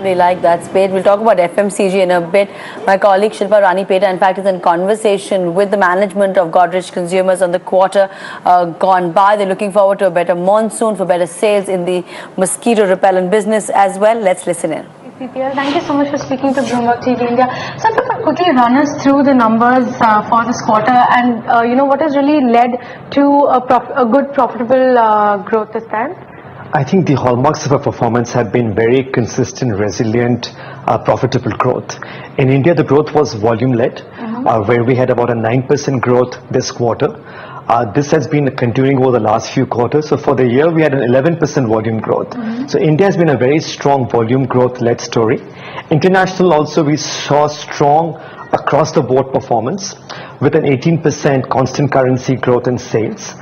We like that space. We'll talk about FMCG in a bit. My colleague Shilpa Rani Peta, in fact, is in conversation with the management of Godrej Consumers on the quarter gone by. They're looking forward to a better monsoon for better sales in the mosquito repellent business as well. Let's listen in. GCPL, thank you so much for speaking to Bloomberg TV India. So, if you could quickly run us through the numbers for this quarter and what has really led to a good profitable growth this time? I think the hallmarks of our performance have been very consistent, resilient, profitable growth. In India, the growth was volume-led, where we had about a 9% growth this quarter. This has been continuing over the last few quarters. So for the year, we had an 11% volume growth. So India has been a very strong volume growth-led story. International also, we saw strong across-the-board performance with an 18% constant currency growth in sales.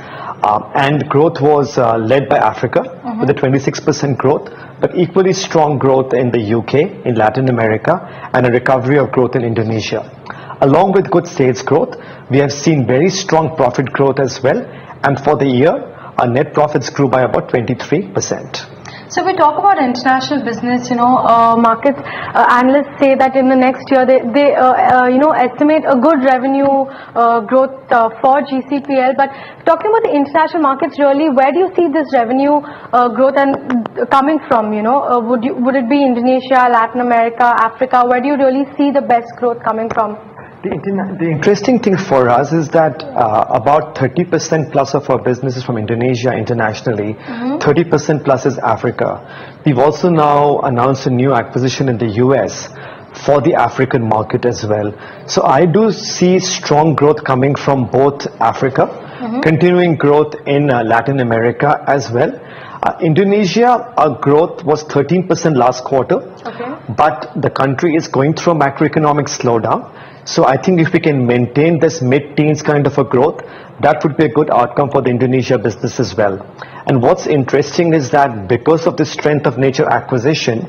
And growth was led by Africa with a 26% growth, but equally strong growth in the UK, in Latin America, and a recovery of growth in Indonesia. Along with good sales growth, we have seen very strong profit growth as well. And for the year, our net profits grew by about 23%. So we talk about international business, market analysts say that in the next year they estimate a good revenue growth for GCPL. But talking about the international markets, really, where do you see this revenue growth and coming from? Would it be Indonesia, Latin America, Africa? Where do you really see the best growth coming from? The interesting thing for us is that about 30% plus of our business is from Indonesia internationally, 30% plus is Africa. We've also now announced a new acquisition in the US for the African market as well. So I do see strong growth coming from both Africa, continuing growth in Latin America as well. Indonesia, our growth was 13% last quarter, but the country is going through a macroeconomic slowdown. So I think if we can maintain this mid-teens kind of a growth, that would be a good outcome for the Indonesia business as well. And what's interesting is that because of the strength of nature acquisition,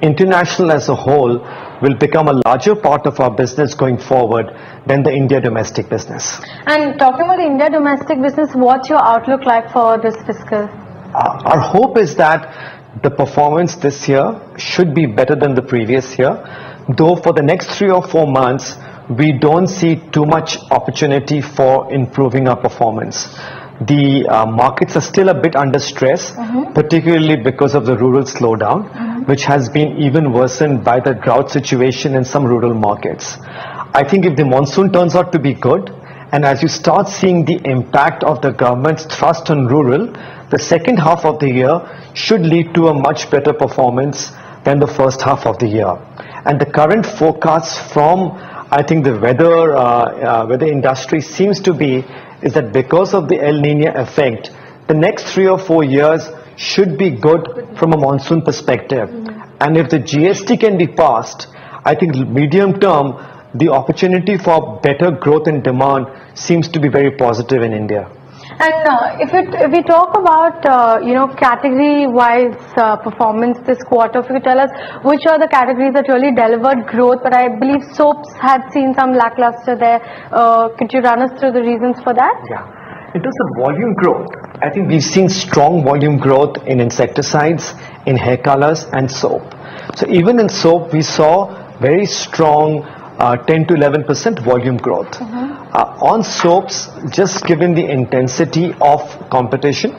international as a whole will become a larger part of our business going forward than the India domestic business. And talking about the India domestic business, what's your outlook like for this fiscal? Our hope is that the performance this year should be better than the previous year, though for the next 3 or 4 months, we don't see too much opportunity for improving our performance. The markets are still a bit under stress, particularly because of the rural slowdown, which has been even worsened by the drought situation in some rural markets. I think if the monsoon turns out to be good, and as you start seeing the impact of the government's thrust on rural, the second half of the year should lead to a much better performance than the first half of the year. And the current forecast from, I think, the weather industry seems to be is that because of the El Nino effect, the next 3 or 4 years should be good from a monsoon perspective. And if the GST can be passed, I think medium term, the opportunity for better growth and demand seems to be very positive in India. And if we talk about category-wise performance this quarter, if you could tell us which are the categories that really delivered growth, but I believe soaps had seen some lackluster there. Could you run us through the reasons for that? Yeah. In terms of volume growth, I think we've seen strong volume growth in insecticides, in hair colors and soap. So even in soap, we saw very strong 10 to 11% volume growth. On soaps, just given the intensity of competition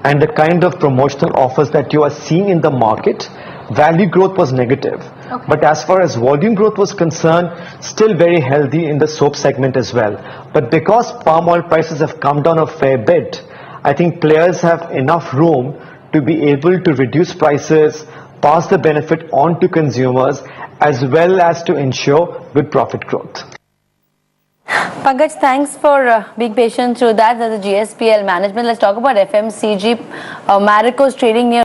and the kind of promotional offers that you are seeing in the market, value growth was negative. But as far as volume growth was concerned, still very healthy in the soap segment as well. But because palm oil prices have come down a fair bit, I think players have enough room to be able to reduce prices, pass the benefit on to consumers, as well as to ensure good profit growth. Pankaj, thanks for being patient through that. That's the GSPL management. Let's talk about FMCG. Marico's trading near